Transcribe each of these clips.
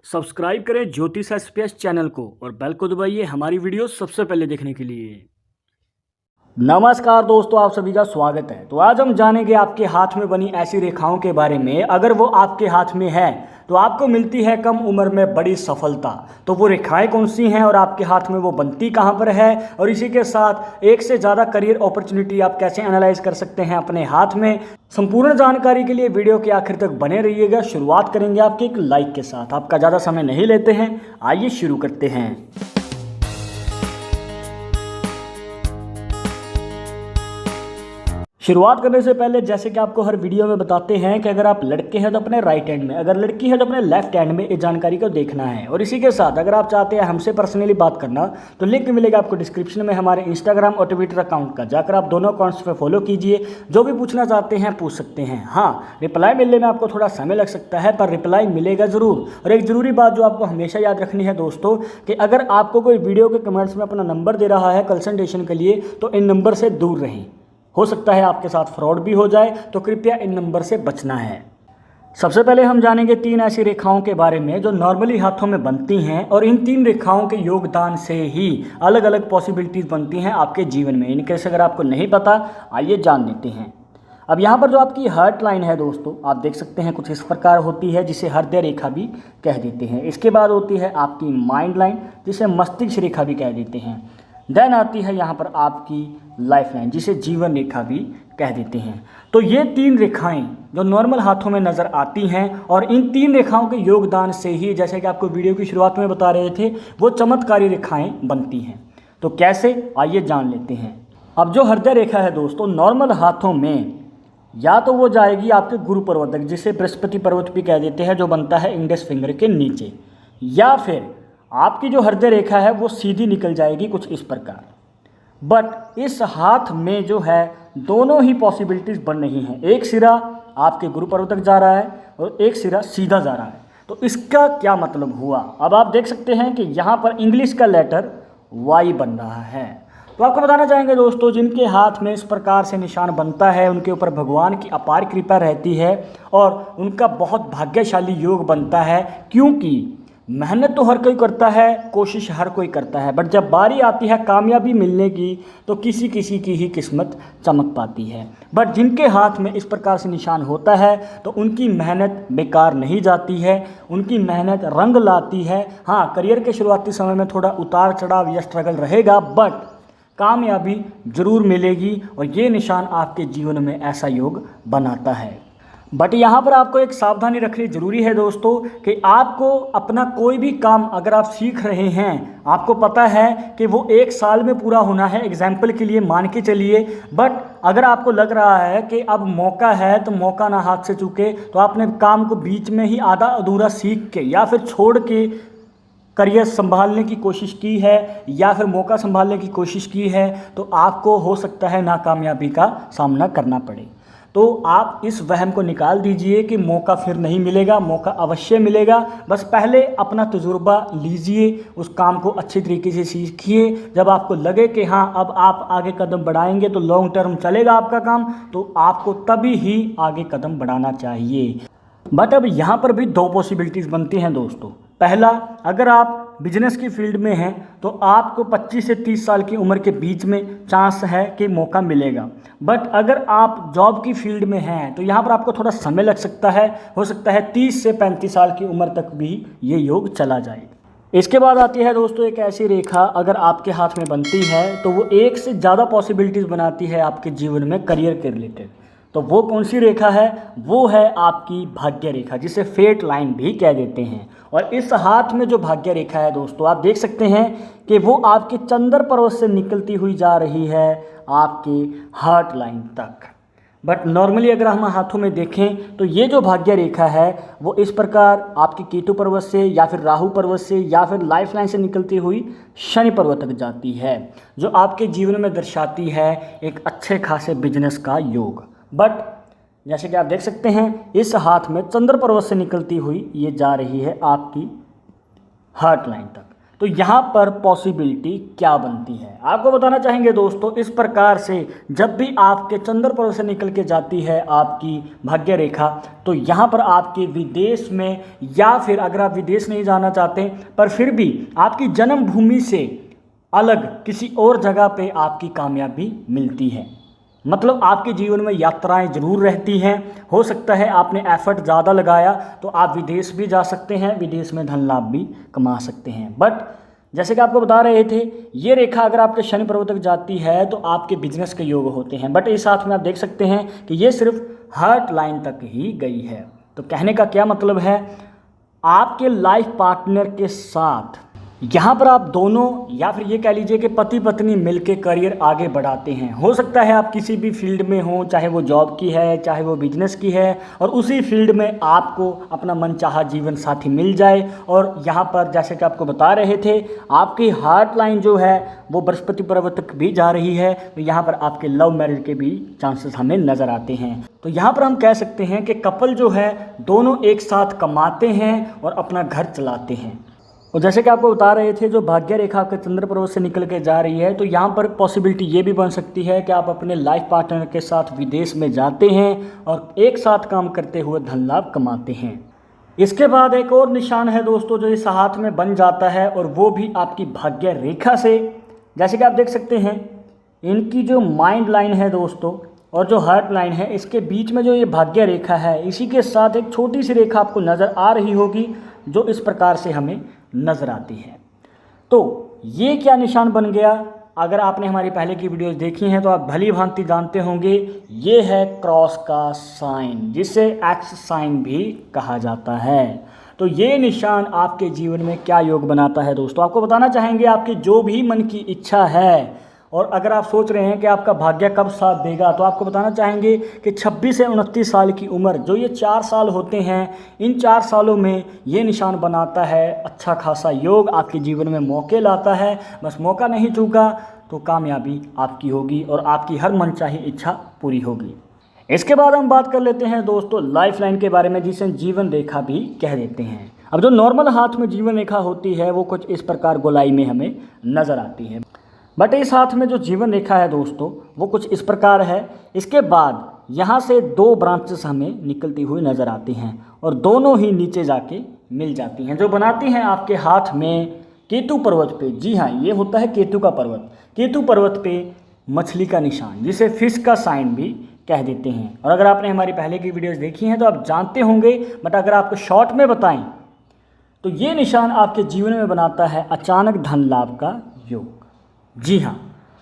Subscribe करें ज्योतिष express channel को और बेल को दबाइए हमारी वीडियो सबसे पहले देखने के लिए। नमस्कार दोस्तों, आप सभी का स्वागत है। तो आज हम जानेंगे आपके हाथ में बनी ऐसी रेखाओं के बारे में। अगर वो आपके हाथ में है तो आपको मिलती है कम उम्र में बड़ी सफलता। तो वो रेखाएं कौन सी हैं और आपके हाथ में वो बनती कहाँ पर है, और इसी के साथ एक से ज़्यादा करियर अपॉर्चुनिटी आप कैसे एनालाइज कर सकते हैं अपने हाथ में। संपूर्ण जानकारी के लिए वीडियो के आखिर तक बने रहिएगा। शुरुआत करेंगे आपके एक लाइक के साथ। आपका ज़्यादा समय नहीं लेते हैं, आइए शुरू करते हैं। शुरुआत करने से पहले जैसे कि आपको हर वीडियो में बताते हैं कि अगर आप लड़के हैं तो अपने राइट हैंड में, अगर लड़की है तो अपने लेफ्ट हैंड में इस जानकारी को देखना है। और इसी के साथ अगर आप चाहते हैं हमसे पर्सनली बात करना तो लिंक मिलेगा आपको डिस्क्रिप्शन में हमारे इंस्टाग्राम और ट्विटर अकाउंट का। जाकर आप दोनों अकाउंट्स पर फॉलो कीजिए। जो भी पूछना चाहते हैं पूछ सकते हैं। हाँ, रिप्लाई मिलने में आपको थोड़ा समय लग सकता है पर रिप्लाई मिलेगा ज़रूर। और एक ज़रूरी बात जो आपको हमेशा याद रखनी है दोस्तों, कि अगर आपको कोई वीडियो के कमेंट्स में अपना नंबर दे रहा है कंसल्टेशन के लिए तो इन नंबर से दूर रहें। हो सकता है आपके साथ फ्रॉड भी हो जाए, तो कृपया इन नंबर से बचना है। सबसे पहले हम जानेंगे 3 ऐसी रेखाओं के बारे में जो नॉर्मली हाथों में बनती हैं, और इन 3 रेखाओं के योगदान से ही अलग अलग पॉसिबिलिटीज़ बनती हैं आपके जीवन में। इनकेस अगर आपको नहीं पता, आइए जान लेते हैं। अब यहाँ पर जो आपकी हार्ट लाइन है दोस्तों, आप देख सकते हैं कुछ इस प्रकार होती है, जिसे हृदय रेखा भी कह देते हैं। इसके बाद होती है आपकी माइंड लाइन, जिसे मस्तिष्क रेखा भी कह देते हैं। देन आती है यहाँ पर आपकी लाइफ लाइन, जिसे जीवन रेखा भी कह देते हैं। तो ये 3 रेखाएं जो नॉर्मल हाथों में नज़र आती हैं, और इन 3 रेखाओं के योगदान से ही, जैसे कि आपको वीडियो की शुरुआत में बता रहे थे, वो चमत्कारी रेखाएं बनती हैं। तो कैसे, आइए जान लेते हैं। अब जो हृदय रेखा है दोस्तों, नॉर्मल हाथों में या तो वो जाएगी आपके गुरु पर्वत तक, जिसे बृहस्पति पर्वत भी कह देते हैं, जो बनता है इंडेक्स फिंगर के नीचे, या फिर आपकी जो हृदय रेखा है वो सीधी निकल जाएगी कुछ इस प्रकार। बट इस हाथ में जो है दोनों ही पॉसिबिलिटीज़ बन रही हैं। एक सिरा आपके गुरु पर्वत तक जा रहा है और एक सिरा सीधा जा रहा है। तो इसका क्या मतलब हुआ? अब आप देख सकते हैं कि यहाँ पर इंग्लिश का लेटर वाई बन रहा है। तो आपको बताना चाहेंगे दोस्तों, जिनके हाथ में इस प्रकार से निशान बनता है उनके ऊपर भगवान की अपार कृपा रहती है और उनका बहुत भाग्यशाली योग बनता है। क्योंकि मेहनत तो हर कोई करता है, कोशिश हर कोई करता है, बट जब बारी आती है कामयाबी मिलने की तो किसी किसी की ही किस्मत चमक पाती है। बट जिनके हाथ में इस प्रकार से निशान होता है तो उनकी मेहनत बेकार नहीं जाती है, उनकी मेहनत रंग लाती है। हाँ, करियर के शुरुआती समय में थोड़ा उतार चढ़ाव या स्ट्रगल रहेगा, बट कामयाबी ज़रूर मिलेगी। और ये निशान आपके जीवन में ऐसा योग बनाता है। बट यहाँ पर आपको एक सावधानी रखनी जरूरी है दोस्तों, कि आपको अपना कोई भी काम अगर आप सीख रहे हैं, आपको पता है कि वो 1 साल में पूरा होना है, एग्जाम्पल के लिए मान के चलिए। बट अगर आपको लग रहा है कि अब मौका है तो मौका ना हाथ से चूके, तो आपने काम को बीच में ही आधा अधूरा सीख के या फिर छोड़ के करियर संभालने की कोशिश की है, या फिर मौका संभालने की कोशिश की है, तो आपको हो सकता है नाकामयाबी का सामना करना पड़े। तो आप इस वहम को निकाल दीजिए कि मौका फिर नहीं मिलेगा, मौका अवश्य मिलेगा। बस पहले अपना तजुर्बा लीजिए, उस काम को अच्छी तरीके से सीखिए। जब आपको लगे कि हाँ अब आप आगे कदम बढ़ाएंगे तो लॉन्ग टर्म चलेगा आपका काम, तो आपको तभी ही आगे कदम बढ़ाना चाहिए। बट अब यहाँ पर भी 2 पॉसिबिलिटीज़ बनती हैं दोस्तों। पहला, अगर आप बिजनेस की फील्ड में हैं तो आपको 25 से 30 साल की उम्र के बीच में चांस है कि मौका मिलेगा। बट अगर आप जॉब की फील्ड में हैं तो यहाँ पर आपको थोड़ा समय लग सकता है। हो सकता है 30 से 35 साल की उम्र तक भी ये योग चला जाए। इसके बाद आती है दोस्तों एक ऐसी रेखा, अगर आपके हाथ में बनती है तो वो एक से ज़्यादा पॉसिबिलिटीज़ बनाती है आपके जीवन में करियर के रिलेटेड। तो वो कौन सी रेखा है? वो है आपकी भाग्य रेखा, जिसे फेट लाइन भी कह देते हैं। और इस हाथ में जो भाग्य रेखा है दोस्तों, आप देख सकते हैं कि वो आपके चंद्र पर्वत से निकलती हुई जा रही है आपके हार्ट लाइन तक। बट नॉर्मली अगर हम हाथों में देखें तो ये जो भाग्य रेखा है वो इस प्रकार आपके केतु पर्वत से या फिर राहु पर्वत से या फिर लाइफ लाइन से निकलती हुई शनि पर्वत तक जाती है, जो आपके जीवन में दर्शाती है एक अच्छे खासे बिजनेस का योग। बट जैसे कि आप देख सकते हैं इस हाथ में चंद्र पर्वत से निकलती हुई ये जा रही है आपकी हार्ट लाइन तक। तो यहाँ पर पॉसिबिलिटी क्या बनती है आपको बताना चाहेंगे दोस्तों। इस प्रकार से जब भी आपके चंद्र पर्वत से निकल के जाती है आपकी भाग्य रेखा, तो यहाँ पर आपके विदेश में, या फिर अगर आप विदेश नहीं जाना चाहते पर फिर भी आपकी जन्मभूमि से अलग किसी और जगह पे आपकी कामयाबी मिलती है। मतलब आपके जीवन में यात्राएं जरूर रहती हैं। हो सकता है आपने एफर्ट ज़्यादा लगाया तो आप विदेश भी जा सकते हैं, विदेश में धन लाभ भी कमा सकते हैं। बट जैसे कि आपको बता रहे थे, ये रेखा अगर आपके शनि पर्वत तक जाती है तो आपके बिजनेस के योग होते हैं। बट इस साथ में आप देख सकते हैं कि ये सिर्फ हार्ट लाइन तक ही गई है। तो कहने का क्या मतलब है, आपके लाइफ पार्टनर के साथ यहाँ पर आप दोनों, या फिर ये कह लीजिए कि पति पत्नी मिलके करियर आगे बढ़ाते हैं। हो सकता है आप किसी भी फील्ड में हो, चाहे वो जॉब की है चाहे वो बिजनेस की है, और उसी फील्ड में आपको अपना मनचाहा जीवन साथी मिल जाए। और यहाँ पर जैसे कि आपको बता रहे थे, आपकी हार्ट लाइन जो है वो बृहस्पति पर्वत तक भी जा रही है। तो यहाँ पर आपके लव मैरिज के भी चांसेस हमें नज़र आते हैं। तो यहाँ पर हम कह सकते हैं कि कपल जो है दोनों एक साथ कमाते हैं और अपना घर चलाते हैं। और जैसे कि आपको बता रहे थे, जो भाग्य रेखा आपके चंद्र पर्वत से निकल के जा रही है, तो यहाँ पर पॉसिबिलिटी ये भी बन सकती है कि आप अपने लाइफ पार्टनर के साथ विदेश में जाते हैं और एक साथ काम करते हुए धन लाभ कमाते हैं। इसके बाद एक और निशान है दोस्तों जो इस हाथ में बन जाता है, और वो भी आपकी भाग्य रेखा से। जैसे कि आप देख सकते हैं, इनकी जो माइंड लाइन है दोस्तों और जो हार्ट लाइन है, इसके बीच में जो ये भाग्य रेखा है, इसी के साथ एक छोटी सी रेखा आपको नज़र आ रही होगी जो इस प्रकार से हमें नज़र आती है। तो ये क्या निशान बन गया, अगर आपने हमारी पहले की वीडियोस देखी हैं तो आप भली भांति जानते होंगे, ये है क्रॉस का साइन, जिसे एक्स साइन भी कहा जाता है। तो ये निशान आपके जीवन में क्या योग बनाता है दोस्तों, आपको बताना चाहेंगे। आपकी जो भी मन की इच्छा है, और अगर आप सोच रहे हैं कि आपका भाग्य कब साथ देगा, तो आपको बताना चाहेंगे कि 26 से 29 साल की उम्र, जो ये 4 साल होते हैं, इन 4 सालों में ये निशान बनाता है अच्छा खासा योग, आपके जीवन में मौके लाता है। बस मौका नहीं चूका तो कामयाबी आपकी होगी और आपकी हर मनचाही इच्छा पूरी होगी। इसके बाद हम बात कर लेते हैं दोस्तों लाइफ लाइन के बारे में, जिसे जीवन रेखा भी कह देते हैं। अब जो नॉर्मल हाथ में जीवन रेखा होती है वो कुछ इस प्रकार गोलाई में हमें नज़र आती है, बट इस हाथ में जो जीवन रेखा है दोस्तों वो कुछ इस प्रकार है। इसके बाद यहाँ से 2 ब्रांचेस हमें निकलती हुई नज़र आती हैं और दोनों ही नीचे जाके मिल जाती हैं, जो बनाती हैं आपके हाथ में केतु पर्वत पे। जी हाँ, ये होता है केतु का पर्वत। केतु पर्वत पे मछली का निशान, जिसे फिश का साइन भी कह देते हैं। और अगर आपने हमारी पहले की वीडियोस देखी हैं तो आप जानते होंगे, बट अगर आपको शॉर्ट में बताएं तो ये निशान आपके जीवन में बनाता है अचानक धन लाभ का योग। जी हाँ,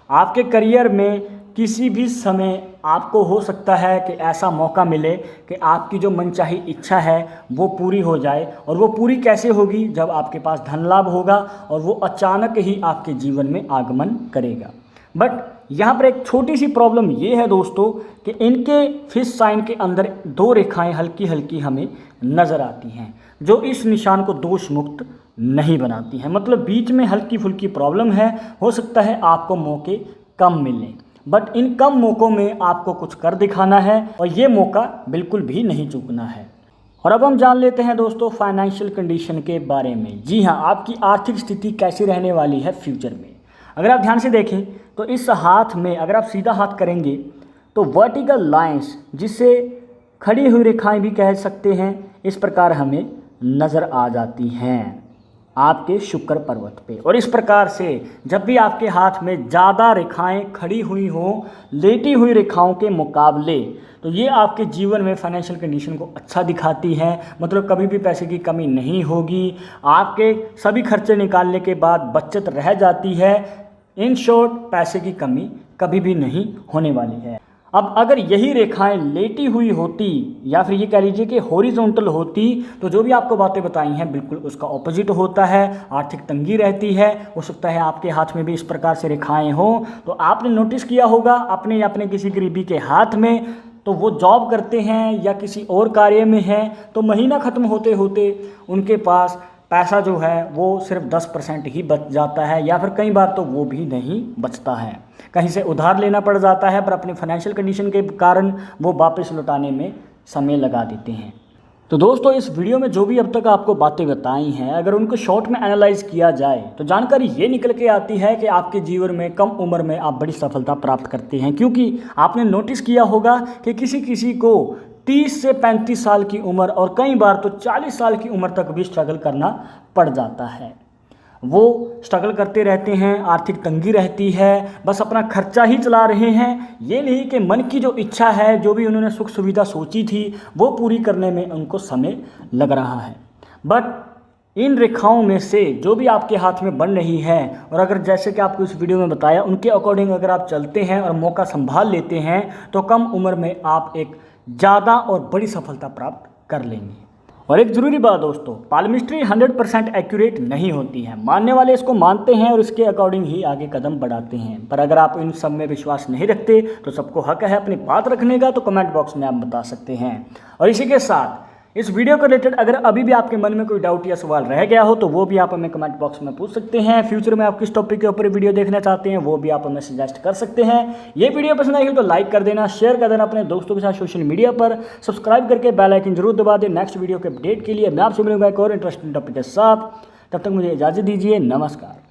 आपके करियर में किसी भी समय आपको हो सकता है कि ऐसा मौका मिले कि आपकी जो मनचाही इच्छा है वो पूरी हो जाए। और वो पूरी कैसे होगी, जब आपके पास धन लाभ होगा और वो अचानक ही आपके जीवन में आगमन करेगा। बट यहाँ पर एक छोटी सी प्रॉब्लम ये है दोस्तों कि इनके फिश साइन के अंदर 2 रेखाएं हल्की हल्की हमें नज़र आती हैं, जो इस निशान को दोष मुक्त नहीं बनाती हैं। मतलब बीच में हल्की फुल्की प्रॉब्लम है, हो सकता है आपको मौके कम मिलें, बट इन कम मौक़ों में आपको कुछ कर दिखाना है और ये मौका बिल्कुल भी नहीं चूकना है। और अब हम जान लेते हैं दोस्तों फाइनेंशियल कंडीशन के बारे में। जी हाँ, आपकी आर्थिक स्थिति कैसी रहने वाली है फ्यूचर में। अगर आप ध्यान से देखें तो इस हाथ में अगर आप सीधा हाथ करेंगे तो वर्टिकल लाइंस, जिसे खड़ी हुई रेखाएं भी कह सकते हैं, इस प्रकार हमें नज़र आ जाती हैं आपके शुक्र पर्वत पे। और इस प्रकार से जब भी आपके हाथ में ज़्यादा रेखाएं खड़ी हुई हों लेटी हुई रेखाओं के मुकाबले, तो ये आपके जीवन में फाइनेंशियल कंडीशन को अच्छा दिखाती है। मतलब कभी भी पैसे की कमी नहीं होगी, आपके सभी खर्चे निकालने के बाद बचत रह जाती है। इन शॉर्ट, पैसे की कमी कभी भी नहीं होने वाली है। अब अगर यही रेखाएं लेटी हुई होती, या फिर ये कह लीजिए कि हॉरिजॉन्टल होती, तो जो भी आपको बातें बताई हैं बिल्कुल उसका ऑपोजिट होता है। आर्थिक तंगी रहती है। हो सकता है आपके हाथ में भी इस प्रकार से रेखाएं हों, तो आपने नोटिस किया होगा अपने या अपने किसी करीबी के हाथ में, तो वो जॉब करते हैं या किसी और कार्य में हैं, तो महीना ख़त्म होते होते उनके पास पैसा जो है वो सिर्फ 10% ही बच जाता है, या फिर कई बार तो वो भी नहीं बचता है। कहीं से उधार लेना पड़ जाता है, पर अपनी फाइनेंशियल कंडीशन के कारण वो वापस लौटाने में समय लगा देते हैं। तो दोस्तों इस वीडियो में जो भी अब तक आपको बातें बताई हैं, अगर उनको शॉर्ट में एनालाइज किया जाए तो जानकारी ये निकल के आती है कि आपके जीवन में कम उम्र में आप बड़ी सफलता प्राप्त करते हैं। क्योंकि आपने नोटिस किया होगा कि किसी किसी को 30 से 35 साल की उम्र और कई बार तो 40 साल की उम्र तक भी स्ट्रगल करना पड़ जाता है। वो स्ट्रगल करते रहते हैं, आर्थिक तंगी रहती है, बस अपना खर्चा ही चला रहे हैं। ये नहीं कि मन की जो इच्छा है, जो भी उन्होंने सुख सुविधा सोची थी वो पूरी करने में उनको समय लग रहा है। बट इन रेखाओं में से जो भी आपके हाथ में बन रही है, और अगर जैसे कि आपको इस वीडियो में बताया उनके अकॉर्डिंग अगर आप चलते हैं और मौका संभाल लेते हैं तो कम उम्र में आप एक ज़्यादा और बड़ी सफलता प्राप्त कर लेंगे। और एक ज़रूरी बात दोस्तों, पालमिस्ट्री 100% एक्यूरेट नहीं होती है। मानने वाले इसको मानते हैं और इसके अकॉर्डिंग ही आगे कदम बढ़ाते हैं। पर अगर आप इन सब में विश्वास नहीं रखते तो सबको हक है अपनी बात रखने का, तो कमेंट बॉक्स में आप बता सकते हैं। और इसी के साथ इस वीडियो को रिलेटेड अगर अभी भी आपके मन में कोई डाउट या सवाल रह गया हो तो वो भी आप हमें कमेंट बॉक्स में पूछ सकते हैं। फ्यूचर में आप किस टॉपिक के ऊपर वीडियो देखना चाहते हैं वो भी आप हमें सजेस्ट कर सकते हैं। ये वीडियो पसंद आई हो तो लाइक कर देना, शेयर कर देना अपने दोस्तों के साथ सोशल मीडिया पर, सब्सक्राइब करके बेल आइकन जरूर दबा दें। नेक्स्ट वीडियो के अपडेट के लिए मैं आपसे मिलूंगा एक और इंटरेस्टिंग टॉपिक के साथ। तब तक मुझे इजाज़त दीजिए, नमस्कार।